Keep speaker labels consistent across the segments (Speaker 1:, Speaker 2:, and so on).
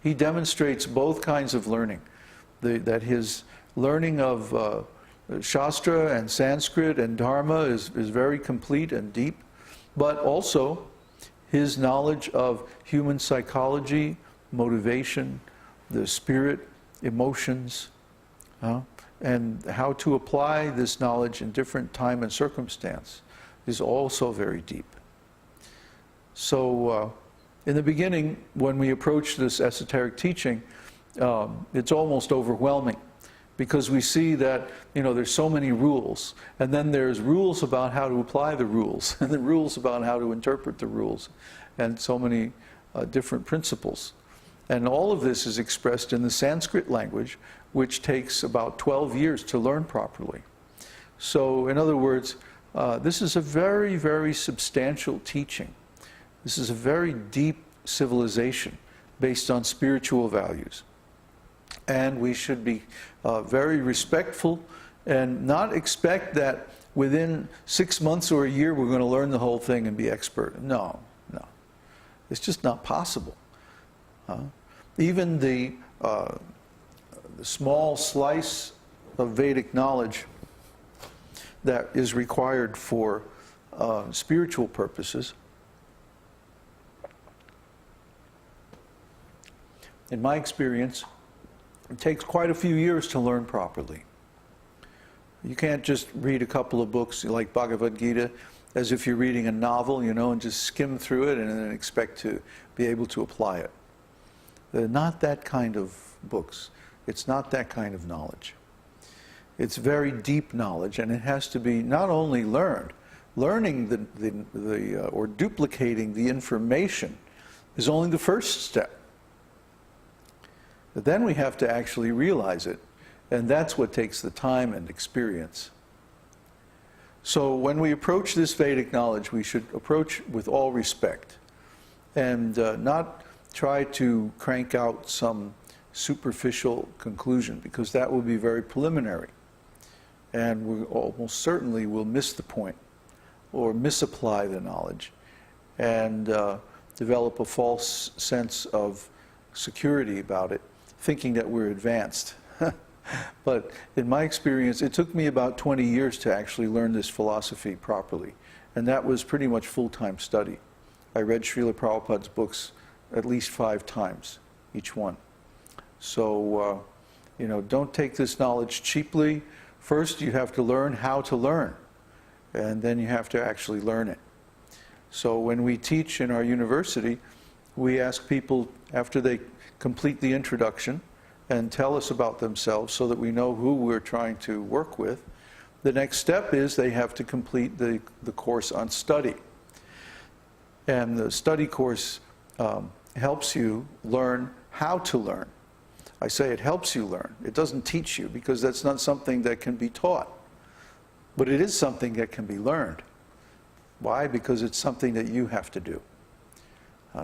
Speaker 1: He demonstrates both kinds of learning. That his learning of Shastra and Sanskrit and Dharma is very complete and deep, but also his knowledge of human psychology, motivation, the spirit, emotions, and how to apply this knowledge in different time and circumstance is also very deep. So in the beginning, when we approach this esoteric teaching, it's almost overwhelming, because we see that, there's so many rules, and then there's rules about how to apply the rules, and then rules about how to interpret the rules, and so many different principles. And all of this is expressed in the Sanskrit language, which takes about 12 years to learn properly. So, in other words, this is a very, very substantial teaching. This is a very deep civilization based on spiritual values. And we should be very respectful and not expect that within 6 months or a year we're going to learn the whole thing and be expert. No, no. It's just not possible. Even the small slice of Vedic knowledge that is required for spiritual purposes, in my experience, it takes quite a few years to learn properly. You can't just read a couple of books like Bhagavad-gītā as if you're reading a novel, and just skim through it and then expect to be able to apply it. They're not that kind of books. It's not that kind of knowledge. It's very deep knowledge, and it has to be not only learned. Learning or duplicating the information is only the first step. But then we have to actually realize it, and that's what takes the time and experience. So when we approach this Vedic knowledge, we should approach with all respect, and not try to crank out some superficial conclusion, because that will be very preliminary, and we almost certainly will miss the point or misapply the knowledge and develop a false sense of security about it, thinking that we're advanced. But in my experience, it took me about 20 years to actually learn this philosophy properly, and that was pretty much full-time study. I read Śrīla Prabhupada's books at least 5 times, each one. So, don't take this knowledge cheaply. First, you have to learn how to learn, and then you have to actually learn it. So when we teach in our university, we ask people, after they complete the introduction and tell us about themselves so that we know who we're trying to work with, the next step is they have to complete the course on study. And the study course helps you learn how to learn. I say it helps you learn. It doesn't teach you, because that's not something that can be taught. But it is something that can be learned. Why? Because it's something that you have to do.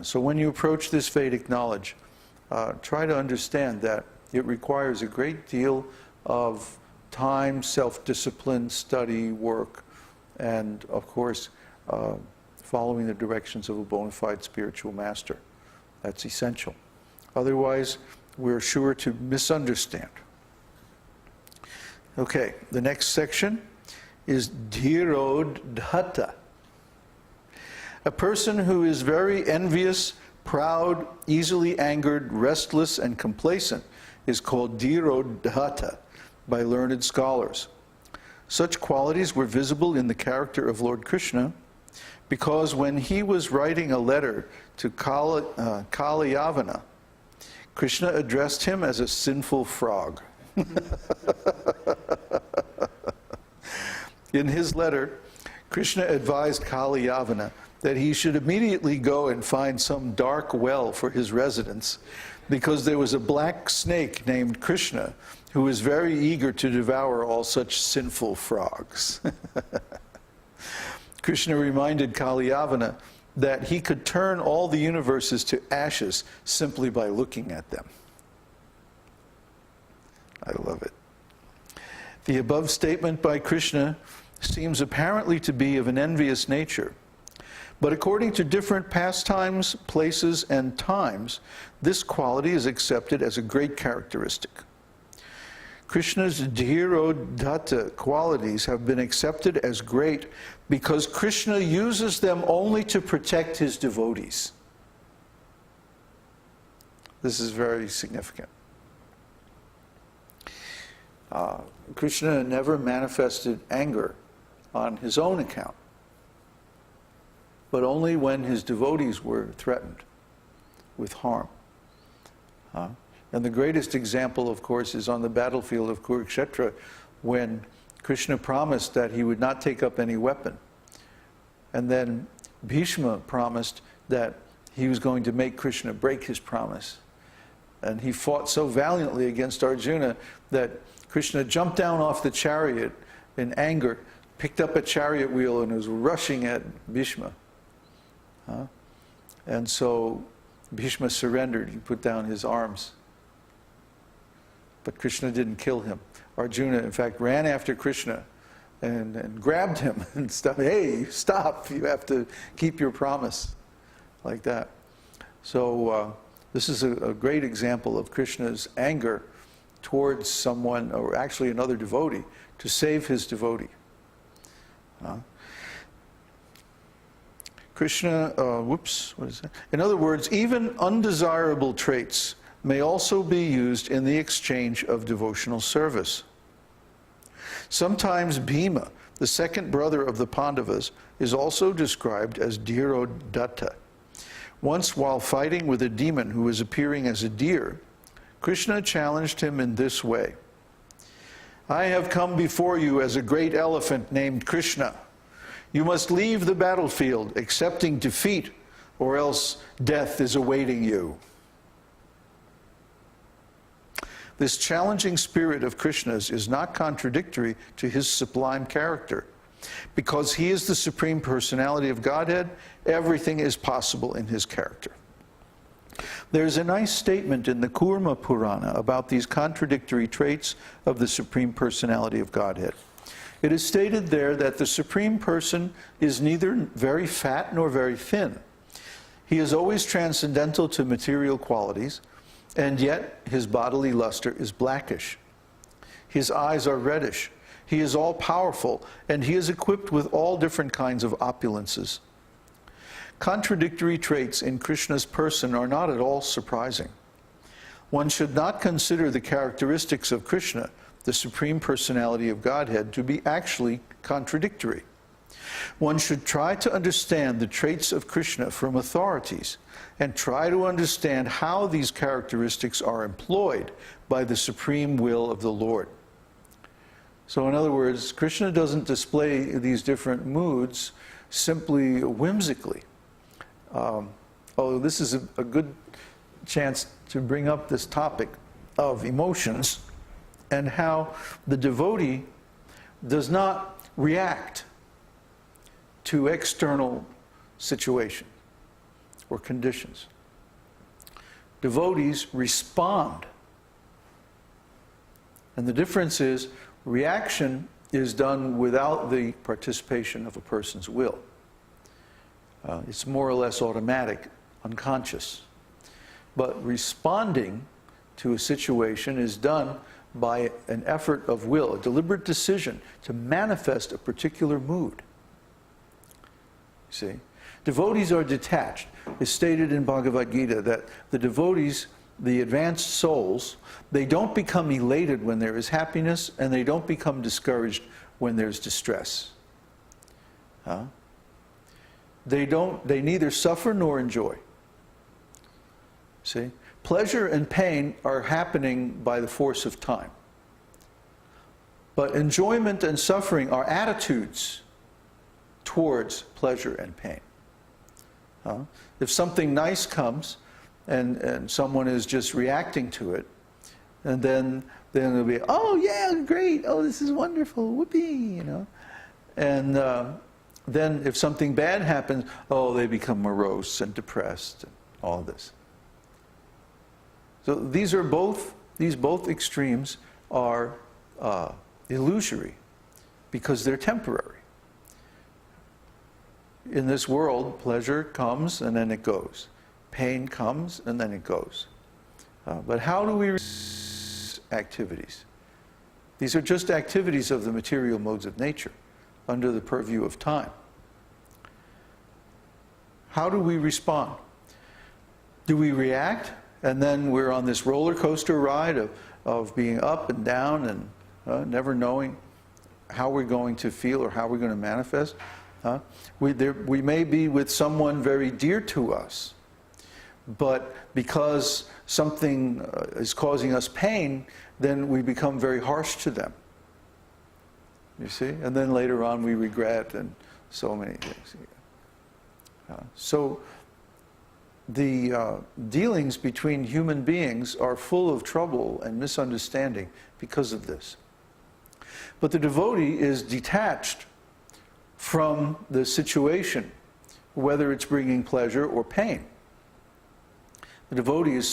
Speaker 1: So when you approach this Vedic knowledge, try to understand that it requires a great deal of time, self-discipline, study, work, and of course, following the directions of a bona fide spiritual master. That's essential. Otherwise, we're sure to misunderstand. Okay, the next section is dhirodhata. A person who is very envious, proud, easily angered, restless, and complacent is called dhirodhata by learned scholars. Such qualities were visible in the character of Lord Kṛṣṇa, because when he was writing a letter to Kalyavana, Kṛṣṇa addressed him as a sinful frog. In his letter, Kṛṣṇa advised Kalyavana that he should immediately go and find some dark well for his residence, because there was a black snake named Kṛṣṇa who was very eager to devour all such sinful frogs. Kṛṣṇa reminded Kalyavana that he could turn all the universes to ashes simply by looking at them. I love it. The above statement by Kṛṣṇa seems apparently to be of an envious nature, But according to different pastimes, places, and times, this quality is accepted as a great characteristic. Krishna's dhirodatta qualities have been accepted as great because Krishna uses them only to protect his devotees. This is very significant. Krishna never manifested anger on his own account, but only when his devotees were threatened with harm. And the greatest example, of course, is on the battlefield of Kurukshetra, when Krishna promised that he would not take up any weapon. And then Bhishma promised that he was going to make Krishna break his promise. And he fought so valiantly against Arjuna that Krishna jumped down off the chariot in anger, picked up a chariot wheel, and was rushing at Bhishma. And so Bhishma surrendered. He put down his arms. But Krishna didn't kill him. Arjuna, in fact, ran after Krishna and grabbed him and stuff. Hey, stop. You have to keep your promise. Like that. So this is a great example of Krishna's anger towards someone, or actually another devotee, to save his devotee. Krishna, what is that? In other words, even undesirable traits may also be used in the exchange of devotional service. Sometimes Bhima, the second brother of the Pandavas, is also described as dhirodatta. Once, while fighting with a demon who was appearing as a deer, Krishna challenged him in this way: "I have come before you as a great elephant named Krishna. You must leave the battlefield, accepting defeat, or else death is awaiting you." This challenging spirit of Krishna's is not contradictory to his sublime character. Because he is the Supreme Personality of Godhead, everything is possible in his character. There's a nice statement in the Kurma Purana about these contradictory traits of the Supreme Personality of Godhead. It is stated there that the Supreme Person is neither very fat nor very thin. He is always transcendental to material qualities, and yet his bodily luster is blackish. His eyes are reddish. He is all-powerful, and he is equipped with all different kinds of opulences. Contradictory traits in Krishna's person are not at all surprising. One should not consider the characteristics of Krishna, the Supreme Personality of Godhead, to be actually contradictory. One should try to understand the traits of Krishna from authorities and try to understand how these characteristics are employed by the supreme will of the Lord. So in other words, Krishna doesn't display these different moods simply whimsically. Although this is a good chance to bring up this topic of emotions and how the devotee does not react to external situation or conditions. Devotees respond. And the difference is, reaction is done without the participation of a person's will. It's more or less automatic, unconscious. But responding to a situation is done by an effort of will, a deliberate decision to manifest a particular mood. See? Devotees are detached. It's stated in Bhagavad-gītā that the devotees, the advanced souls, they don't become elated when there is happiness, and they don't become discouraged when there's distress. They neither suffer nor enjoy. See? Pleasure and pain are happening by the force of time. But enjoyment and suffering are attitudes towards pleasure and pain. If something nice comes and someone is just reacting to it, and then it'll be, oh yeah, great, oh this is wonderful, whoopee, you know. And then if something bad happens, oh they become morose and depressed and all this. So these both extremes are illusory because they're temporary. in this world, pleasure comes and then it goes. Pain comes and then it goes. But how do we activities? These are just activities of the material modes of nature under the purview of time. How do we respond? Do we react and then we're on this roller coaster ride of being up and down and never knowing how we're going to feel or how we're going to manifest? We may be with someone very dear to us, but because something is causing us pain, then we become very harsh to them. You see? And then later on we regret and so many things. So the dealings between human beings are full of trouble and misunderstanding because of this. But the devotee is detached from the situation, whether it's bringing pleasure or pain. The devotee is